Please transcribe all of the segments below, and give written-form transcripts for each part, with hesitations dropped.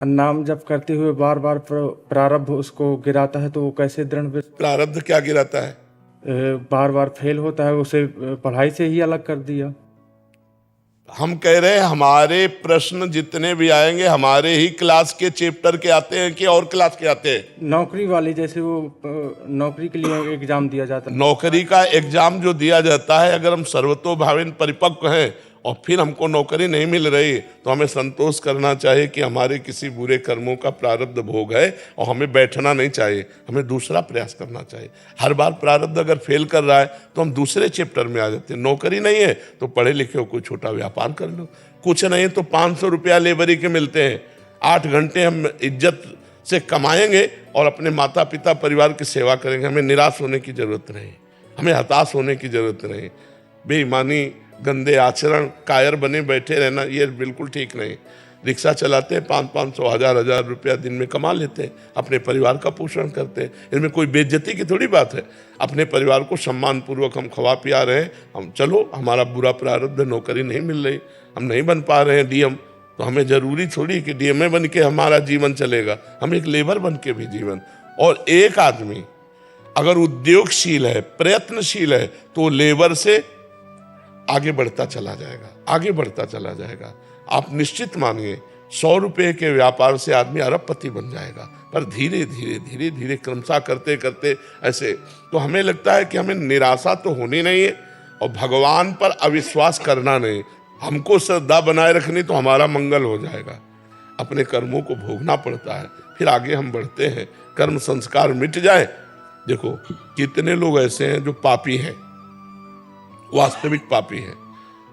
नाम जप करते हुए बार बार प्रारब्ध उसको गिराता है, तो वो कैसे प्रारब्ध क्या गिराता है? बार बार फेल होता है, उसे पढ़ाई से ही अलग कर दिया। हम कह रहे हैं हमारे प्रश्न जितने भी आएंगे हमारे ही क्लास के चैप्टर के आते हैं कि और क्लास के आते हैं? नौकरी वाली, जैसे वो नौकरी के लिए एग्जाम दिया जाता है। नौकरी का एग्जाम जो दिया जाता है, अगर हम सर्वतोभावेन परिपक्व हैं और फिर हमको नौकरी नहीं मिल रही तो हमें संतोष करना चाहिए कि हमारे किसी बुरे कर्मों का प्रारब्ध भोग है और हमें बैठना नहीं चाहिए, हमें दूसरा प्रयास करना चाहिए। हर बार प्रारब्ध अगर फेल कर रहा है तो हम दूसरे चैप्टर में आ जाते हैं। नौकरी नहीं है तो पढ़े लिखे हो कोई छोटा व्यापार कर लो, कुछ नहीं तो 500 रुपया लेबरी के मिलते हैं, 8 घंटे हम इज्जत से कमाएंगे और अपने माता पिता परिवार की सेवा करेंगे। हमें निराश होने की जरूरत नहीं, हमें हताश होने की जरूरत नहीं। बेईमानी, गंदे आचरण, कायर बने बैठे रहना ये बिल्कुल ठीक नहीं। रिक्शा चलाते हैं, 500-500, 1000-1000 रुपया दिन में कमा लेते हैं, अपने परिवार का पोषण करते हैं। इसमें कोई बेइज्जती की थोड़ी बात है। अपने परिवार को सम्मान पूर्वक हम खवा पिया रहे हैं। हम चलो, हमारा बुरा प्रारब्ध, नौकरी नहीं मिल रही, हम नहीं बन पा रहे हैं डीएम, तो हमें जरूरी थोड़ी कि डीएमए बन के हमारा जीवन चलेगा। हम एक लेबर बन के भी जीवन। और एक आदमी अगर उद्योगशील है, प्रयत्नशील है, तो लेबर से आगे बढ़ता चला जाएगा, आगे बढ़ता चला जाएगा। आप निश्चित मानिए 100 रुपये के व्यापार से आदमी अरबपति बन जाएगा, पर धीरे धीरे धीरे धीरे क्रमशः करते करते ऐसे। तो हमें लगता है कि हमें निराशा तो होनी नहीं है और भगवान पर अविश्वास करना नहीं, हमको श्रद्धा बनाए रखनी तो हमारा मंगल हो जाएगा। अपने कर्मों को भोगना पड़ता है, फिर आगे हम बढ़ते हैं, कर्म संस्कार मिट जाए। देखो कितने लोग ऐसे हैं जो पापी हैं, वास्तविक पापी हैं,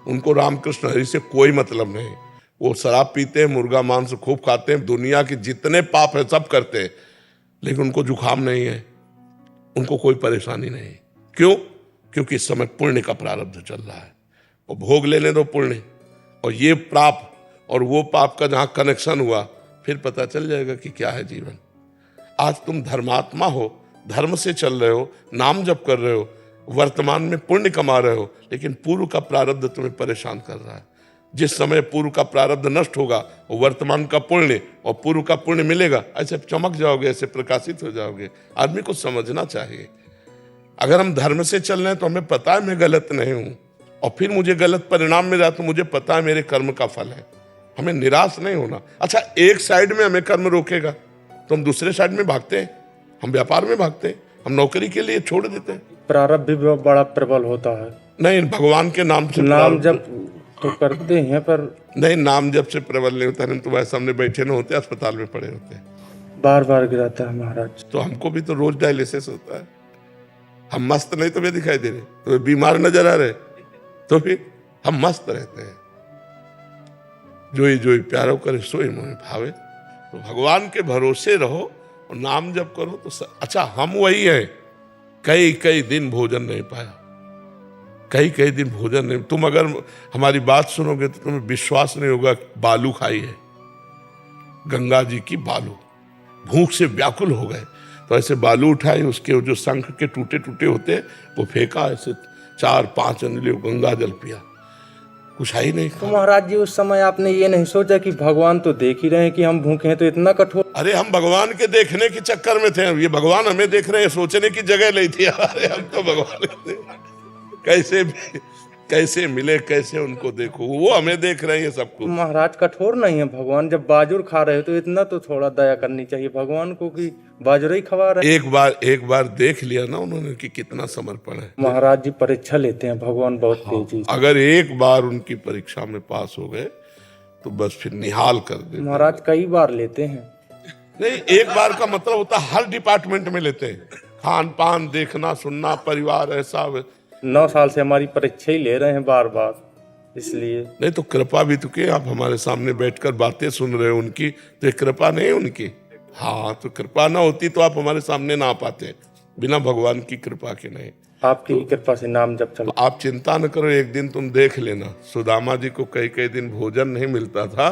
उनको रामकृष्ण हरि से कोई मतलब नहीं। वो शराब पीते हैं, मुर्गा मांस खूब खाते हैं, दुनिया के जितने पाप है सब करते हैं, लेकिन उनको जुकाम नहीं है, उनको कोई परेशानी नहीं। क्यों? क्योंकि इस समय पुण्य का प्रारब्ध चल रहा है। वो भोग लेने दो पुण्य, और ये पाप और वो पाप का जहां कनेक्शन हुआ फिर पता चल जाएगा कि क्या है जीवन। आज तुम धर्मात्मा हो, धर्म से चल रहे हो, नाम जप कर रहे हो, वर्तमान में पुण्य कमा रहे हो, लेकिन पूर्व का प्रारब्ध तुम्हें परेशान कर रहा है। जिस समय पूर्व का प्रारब्ध नष्ट होगा, वो वर्तमान का पुण्य और पूर्व का पुण्य मिलेगा, ऐसे चमक जाओगे, ऐसे प्रकाशित हो जाओगे। आदमी को समझना चाहिए, अगर हम धर्म से चल रहे हैं तो हमें पता है मैं गलत नहीं हूं, और फिर मुझे गलत परिणाम मिला तो मुझे पता है मेरे कर्म का फल है। हमें निराश नहीं होना। अच्छा, एक साइड में हमें कर्म रोकेगा तो हम दूसरे साइड में भागते हैं, हम व्यापार में भागते हैं, हम नौकरी के लिए छोड़ देते हैं। प्रारब्ध भी बड़ा प्रबल होता है। नहीं, भगवान के नाम से नाम जप तो करते हैं, पर नहीं, नाम जप से प्रबल नहीं होता। नहीं, तुम्हारे सामने बैठे न होते, अस्पताल में पड़े होते। बार बार गिराता है महाराज। तो हमको भी तो रोज डायलिसिस होता है। हम मस्त नहीं तुम्हें दिखाई दे रहे, तुम्हें बीमार नजर आ रहे, तो फिर हम मस्त रहते हैं। जोई जोई प्यारो करे सोई मोहि भावे। तो भगवान के भरोसे रहो और नाम जप करो तो अच्छा, हम वही हैं, कई कई दिन भोजन नहीं पाया, कई कई दिन भोजन नहीं। तुम अगर हमारी बात सुनोगे तो तुम्हें विश्वास नहीं होगा। बालू खाई है, गंगा जी की बालू, भूख से व्याकुल हो गए तो ऐसे बालू उठाए, उसके जो शंख के टूटे टूटे होते हैं वो फेंका, ऐसे 4-5 अंजलियों गंगा जल पिया, कुछ है ही नहीं। तो महाराज जी, उस समय आपने ये नहीं सोचा कि भगवान तो देख ही रहे हैं कि हम भूखे हैं, तो इतना कठोर? अरे हम भगवान के देखने के चक्कर में थे, ये भगवान हमें देख रहे हैं, सोचने की जगह नहीं थी। अरे हम तो भगवान कैसे मिले, कैसे उनको देखो, वो हमें देख रहे हैं सबको। महाराज कठोर नहीं है भगवान? जब बाजुर खा रहे हो तो इतना तो थोड़ा दया करनी चाहिए भगवान को कि बाजुर ही खवा रहे। एक बार देख लिया ना उन्होंने कि कितना समर्पण है। महाराज जी परीक्षा लेते हैं भगवान बहुत तेजी से। अगर एक बार उनकी परीक्षा में पास हो गए तो बस फिर निहाल कर दे। महाराज कई बार लेते हैं। नहीं, एक बार का मतलब होता हर डिपार्टमेंट में लेते हैं, खान पान, देखना सुनना, परिवार, ऐसा। 9 साल से हमारी परीक्षा ही ले रहे हैं बार बार, इसलिए। नहीं तो कृपा भी तो के, आप हमारे सामने बैठकर बातें सुन रहे हो उनकी, तो कृपा नहीं है उनकी। हाँ, तो कृपा ना होती तो आप हमारे सामने ना आ पाते, बिना भगवान की कृपा के नहीं। आपकी ही कृपा से नाम जब चल। आप चिंता न करो, एक दिन तुम देख लेना, सुदामा जी को कई कई दिन भोजन नहीं मिलता था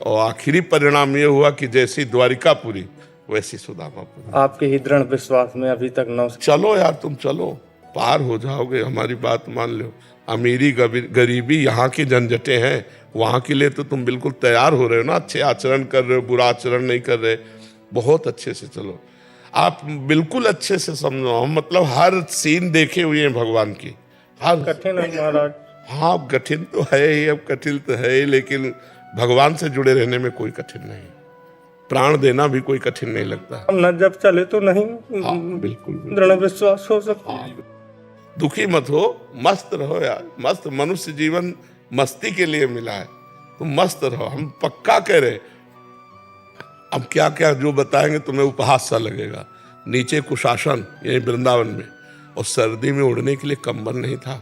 और आखिरी परिणाम ये हुआ कि जैसी द्वारिकापुरी वैसी सुदामापुरी। आपके ही दृढ़ विश्वास में अभी तक 9। चलो यार, तुम चलो, पार हो जाओगे, हमारी बात मान लो। अमीरी गरीबी यहाँ की झंझटें हैं, वहाँ के लिए तो तुम बिल्कुल तैयार हो रहे हो ना, अच्छे आचरण कर रहे हो, बुरा आचरण नहीं कर रहे, बहुत अच्छे से चलो। आप बिल्कुल अच्छे से समझो, हम मतलब हर सीन देखे हुए हैं भगवान की, हर। कठिन है महाराज। हाँ कठिन तो है ही, अब कठिन तो है ही, लेकिन भगवान से जुड़े रहने में कोई कठिन नहीं, प्राण देना भी कोई कठिन नहीं लगता। हम न जब चले तो नहीं। हाँ बिल्कुल, बिल्कुल। दृढ़ विश्वास हो सकता है। दुखी मत हो, मस्त रहो यार, मस्त। मनुष्य जीवन मस्ती के लिए मिला है, तुम मस्त रहो, हम पक्का कह रहे। अब क्या क्या जो बताएंगे तुम्हें उपहास सा लगेगा। नीचे कुशासन यही वृंदावन में, और सर्दी में उड़ने के लिए कंबल नहीं था,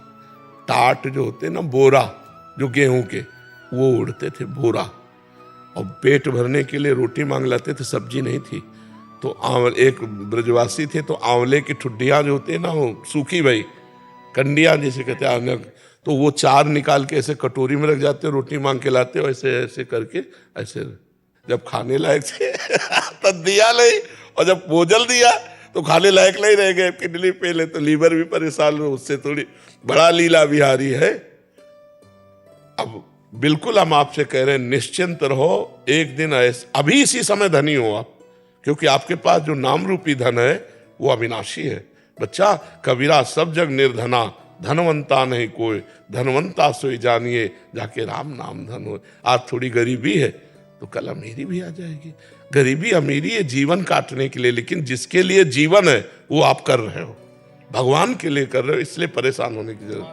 टाट जो होते ना, बोरा जो गेहूं के, वो उड़ते थे, बोरा। और पेट भरने के लिए रोटी मांग लाते थे, सब्जी नहीं थी तो एक ब्रजवासी थे, तो आंवले की ठुड्डियाँ जो होती है ना, वो सूखी भाई कंडियाँ जिसे कहते हैं, तो वो 4 निकाल के ऐसे कटोरी में रख जाते, रोटी मांग के लाते, और ऐसे ऐसे करके ऐसे, जब खाने लायक थे तब दिया नहीं, और जब भोजन दिया तो खाने लायक नहीं रह गए, किडनी फेल है तो लीवर भी परेशान हो, उससे थोड़ी बड़ा लीला बिहारी है। अब बिल्कुल हम आपसे कह रहे हैं, निश्चिंत रहो, एक दिन ऐसे अभी इसी समय धनी हो आप, क्योंकि आपके पास जो नाम रूपी धन है वो अविनाशी है। बच्चा, कबीरा सब जग निर्धना, धनवंता नहीं कोई, धनवंता सोई जानिए, जाके राम नाम धन हो। आज थोड़ी गरीबी है तो कल अमीरी भी आ जाएगी। गरीबी अमीरी है जीवन काटने के लिए, लेकिन जिसके लिए जीवन है वो आप कर रहे हो, भगवान के लिए कर रहे हो, इसलिए परेशान होने की जरूरत